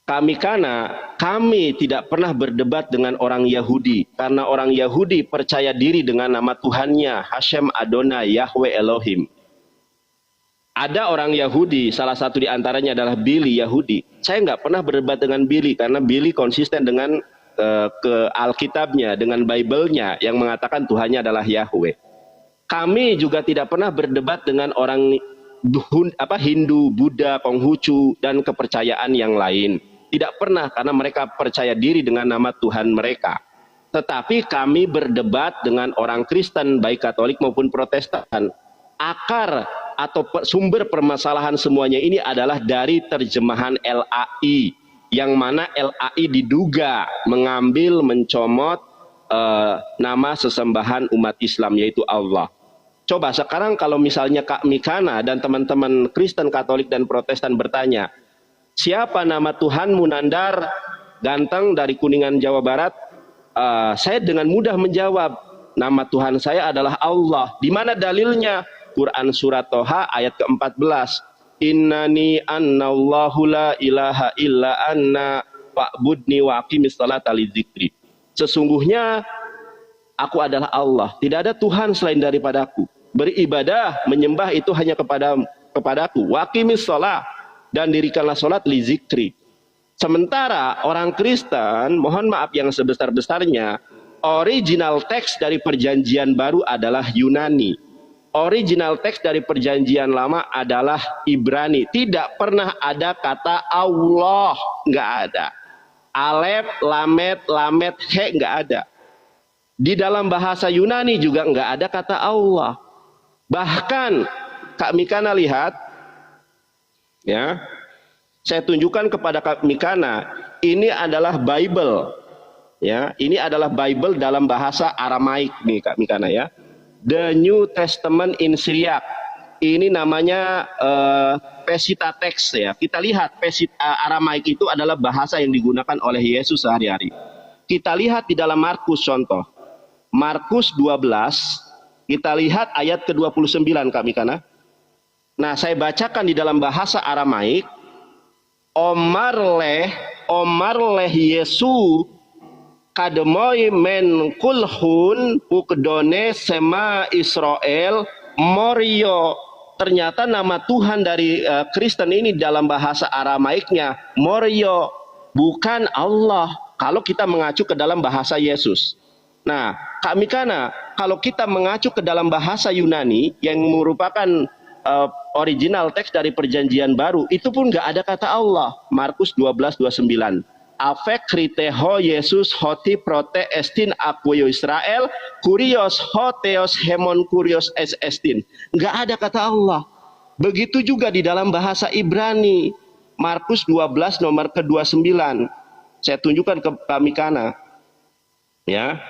Kami tidak pernah berdebat dengan orang Yahudi, karena orang Yahudi percaya diri dengan nama Tuhannya, Hashem Adonai Yahweh Elohim. Ada orang Yahudi, salah satu di antaranya adalah Billy Yahudi. Saya nggak pernah berdebat dengan Billy, karena Billy konsisten dengan ke Alkitabnya, dengan Bible-nya yang mengatakan Tuhannya adalah Yahweh. Kami juga tidak pernah berdebat dengan orang Hindu, Buddha, Konghucu, dan kepercayaan yang lain. Tidak pernah, karena mereka percaya diri dengan nama Tuhan mereka. Tetapi kami berdebat dengan orang Kristen, baik Katolik maupun Protestan. Akar atau sumber permasalahan semuanya ini adalah dari terjemahan LAI, yang mana LAI diduga mencomot nama sesembahan umat Islam, yaitu Allah. Coba sekarang kalau misalnya Kak Mikana dan teman-teman Kristen, Katolik, dan Protestan bertanya, siapa nama Tuhanmu, Nandar, ganteng dari Kuningan, Jawa Barat? Saya dengan mudah menjawab, nama Tuhan saya adalah Allah. Di mana dalilnya? Quran surat Toha ayat ke-14. Innani annallahu la ilaha illa anna wa'budni wa aqimis salata lidzikri. Sesungguhnya aku adalah Allah, tidak ada Tuhan selain daripadaku. Beribadah, menyembah itu hanya kepadaku. Wa aqimis shalah, dan dirikanlah salat li zikri. Sementara orang Kristen, mohon maaf yang sebesar-besarnya, original teks dari perjanjian baru adalah Yunani. Original teks dari perjanjian lama adalah Ibrani. Tidak pernah ada kata Allah, nggak ada. Alef, lamet, he, nggak ada. Di dalam bahasa Yunani juga nggak ada kata Allah. Bahkan Kak Mikana lihat, ya, saya tunjukkan kepada Kak Mikana, ini adalah Bible, ya, ini adalah Bible dalam bahasa Aramaik nih Kak Mikana, ya, The New Testament in Syriac. Ini namanya Pesita Text, ya. Kita lihat Aramaik itu adalah bahasa yang digunakan oleh Yesus sehari-hari. Kita lihat di dalam Markus, contoh Markus 12. Kita lihat ayat ke-29 Kak Mikana. Nah, saya bacakan di dalam bahasa Aramaik. Omar leh Yesu kademoi men kulhun ukdone sema Israel Morio. Ternyata nama Tuhan dari Kristen ini dalam bahasa Aramaiknya Morio, bukan Allah, kalau kita mengacu ke dalam bahasa Yesus. Nah, Kak Mikana, kalau kita mengacu ke dalam bahasa Yunani yang merupakan original teks dari perjanjian baru, itu pun nggak ada kata Allah. Markus 12:29. Avek kriteho Yesus hoti prote estin akuyo Israel kurios hoteos hemon kurios es estin. Nggak ada kata Allah. Begitu juga di dalam bahasa Ibrani. Markus 12 nomor ke-29. Saya tunjukkan ke Kak Mikana. Ya.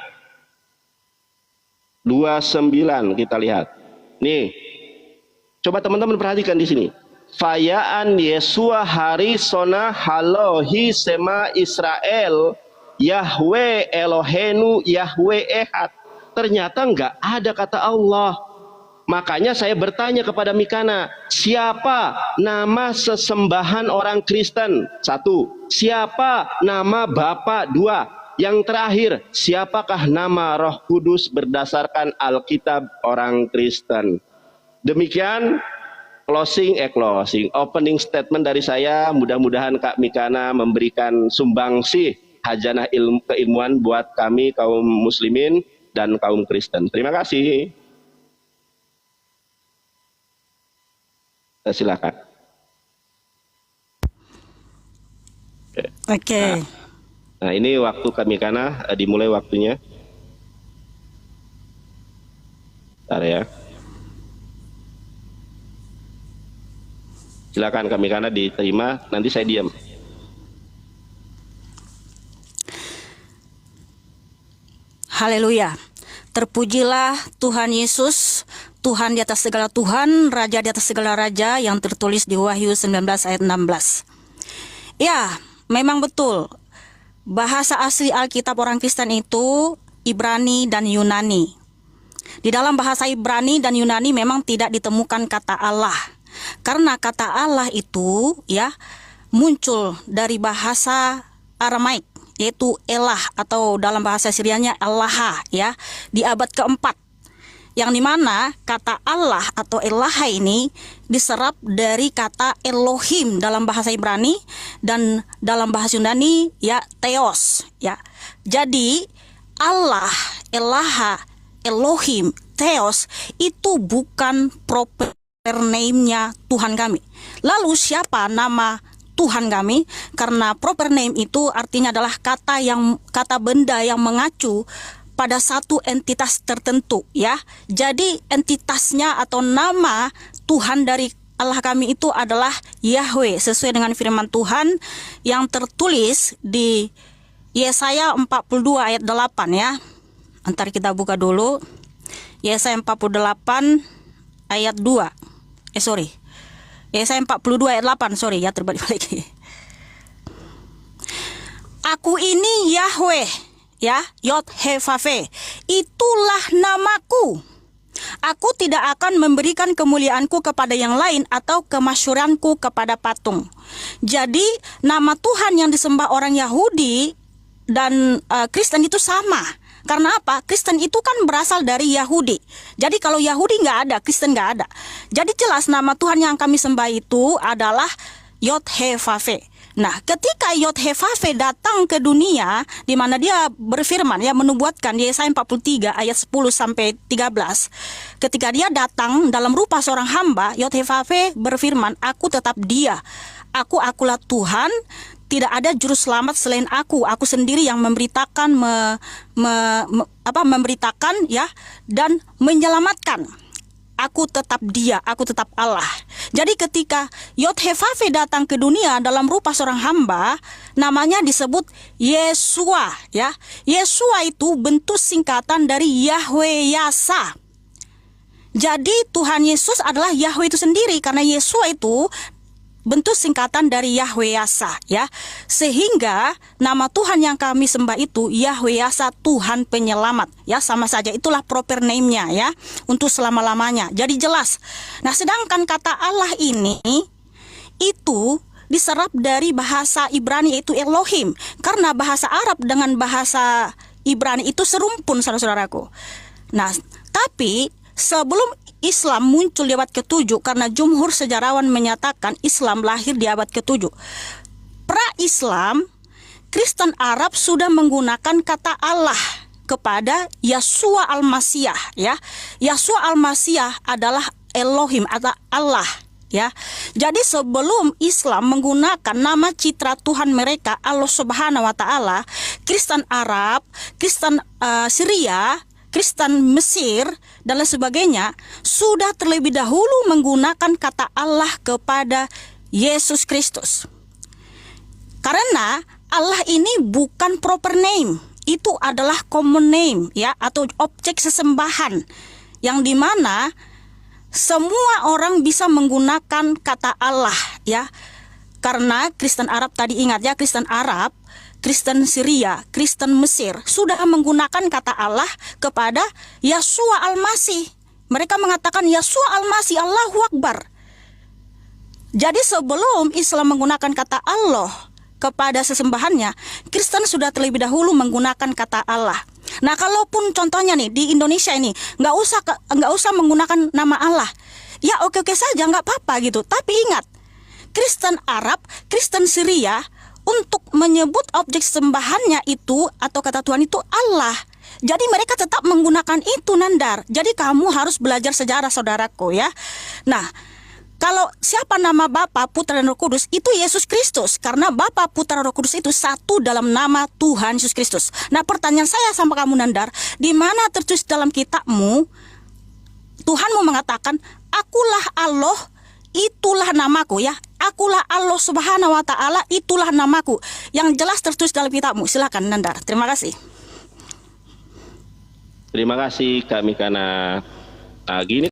29 kita lihat. Nih. Coba teman-teman perhatikan di sini. Fayaan Yesua hari sona halohi sema Israel Yahweh Elohenu Yahweh Ehad. Ternyata enggak ada kata Allah. Makanya saya bertanya kepada Mikana, siapa nama sesembahan orang Kristen? 1. Siapa nama Bapa? 2. Yang terakhir, siapakah nama Roh Kudus berdasarkan Alkitab orang Kristen? Demikian opening statement dari saya. Mudah-mudahan Kak Mikana memberikan sumbangsi hajanah keilmuan buat kami kaum muslimin dan kaum Kristen. Terima kasih. Silakan. Oke. Nah, ini waktu Kak Mikana, dimulai waktunya. Bentar ya. Silakan Kak Mikana diterima, nanti saya diam. Haleluya. Terpujilah Tuhan Yesus, Tuhan di atas segala Tuhan, Raja di atas segala Raja, yang tertulis di Wahyu 19 ayat 16. Ya, memang betul. Bahasa asli Alkitab orang Kristen itu Ibrani dan Yunani. Di dalam bahasa Ibrani dan Yunani memang tidak ditemukan kata Allah. Karena kata Allah itu ya muncul dari bahasa Aramaik, yaitu Elah, atau dalam bahasa Syrianya Allah, ya, di abad keempat, yang dimana kata Allah atau Elah ini diserap dari kata Elohim dalam bahasa Ibrani, dan dalam bahasa Yunani ya Theos, ya. Jadi Allah, Elah, Elohim, Theos itu bukan proper name-nya Tuhan kami. Lalu siapa nama Tuhan kami? Karena proper name itu artinya adalah kata benda yang mengacu pada satu entitas tertentu, ya. Jadi entitasnya atau nama Tuhan dari Allah kami itu adalah Yahweh, sesuai dengan firman Tuhan yang tertulis di Yesaya 42 ayat 8, ya. Ntar kita buka dulu Yesaya 48 ayat 2. Yesaya 42 ayat 8, ya, terbalik-balik. Aku ini Yahweh, ya, Yod-He-Vav-He, itulah namaku. Aku tidak akan memberikan kemuliaanku kepada yang lain atau kemasyhuranku kepada patung. Jadi nama Tuhan yang disembah orang Yahudi dan Kristen itu sama. Karena apa? Kristen itu kan berasal dari Yahudi. Jadi kalau Yahudi nggak ada, Kristen nggak ada. Jadi jelas nama Tuhan yang kami sembah itu adalah Yod-He-Vav-He. Nah, ketika Yod-He-Vav-He datang ke dunia, di mana dia berfirman, ya, menubuatkan di Yesaya 43 ayat 10 sampai 13. Ketika dia datang dalam rupa seorang hamba, Yod-He-Vav-He berfirman, aku tetap dia. Akulah Tuhan, tidak ada juru selamat selain aku sendiri yang memberitakan, memberitakan, ya, dan menyelamatkan. Aku tetap dia, aku tetap Allah. Jadi ketika Yod-He-Vav-He datang ke dunia dalam rupa seorang hamba, namanya disebut Yesua, ya. Yesua itu bentuk singkatan dari Yahweh Yasa. Jadi Tuhan Yesus adalah Yahweh itu sendiri, karena Yesua itu bentuk singkatan dari Yahweh Yasa, ya. Sehingga nama Tuhan yang kami sembah itu Yahweh Yasa, Tuhan penyelamat, ya, sama saja, itulah proper name-nya, ya, untuk selama-lamanya. Jadi jelas. Nah, sedangkan kata Allah ini itu diserap dari bahasa Ibrani, yaitu Elohim. Karena bahasa Arab dengan bahasa Ibrani itu serumpun, saudara-saudaraku. Nah, tapi sebelum Islam muncul di abad ke-7, karena jumhur sejarawan menyatakan Islam lahir di abad ke-7. Pra-Islam, Kristen Arab sudah menggunakan kata Allah kepada Yeshua Al-Masiyah, ya. Yeshua Al-Masiyah adalah Elohim atau Allah, ya. Jadi sebelum Islam menggunakan nama citra Tuhan mereka Allah Subhanahu wa taala, Kristen Arab, Kristen Syria, Kristen Mesir dan lain sebagainya sudah terlebih dahulu menggunakan kata Allah kepada Yesus Kristus. Karena Allah ini bukan proper name, itu adalah common name, ya, atau objek sesembahan yang dimana semua orang bisa menggunakan kata Allah, ya. Karena Kristen Arab tadi, ingat ya, Kristen Arab, Kristen Syria, Kristen Mesir sudah menggunakan kata Allah kepada Yeshua Al-Masih. Mereka mengatakan Yeshua Al-Masih, Allahu Akbar. Jadi sebelum Islam menggunakan kata Allah kepada sesembahannya, Kristen sudah terlebih dahulu menggunakan kata Allah. Nah, kalaupun contohnya nih di Indonesia ini nggak usah menggunakan nama Allah, ya oke saja, nggak apa-apa gitu. Tapi ingat, Kristen Arab, Kristen Syria untuk menyebut objek sembahannya itu atau kata Tuhan itu Allah. Jadi mereka tetap menggunakan itu, Nandar. Jadi kamu harus belajar sejarah, saudaraku, ya. Nah, kalau siapa nama Bapa, Putra dan Roh Kudus, itu Yesus Kristus. Karena Bapa, Putra, Roh Kudus itu satu dalam nama Tuhan Yesus Kristus. Nah, pertanyaan saya sama kamu, Nandar, di mana tertulis dalam kitabmu Tuhanmu mengatakan, akulah Allah, itulah namaku, ya. Akulah Allah Subhanahu wa taala, itulah namaku. Yang jelas tertulis dalam kitabmu. Silakan, Nandar. Terima kasih. Terima kasih kami karena gini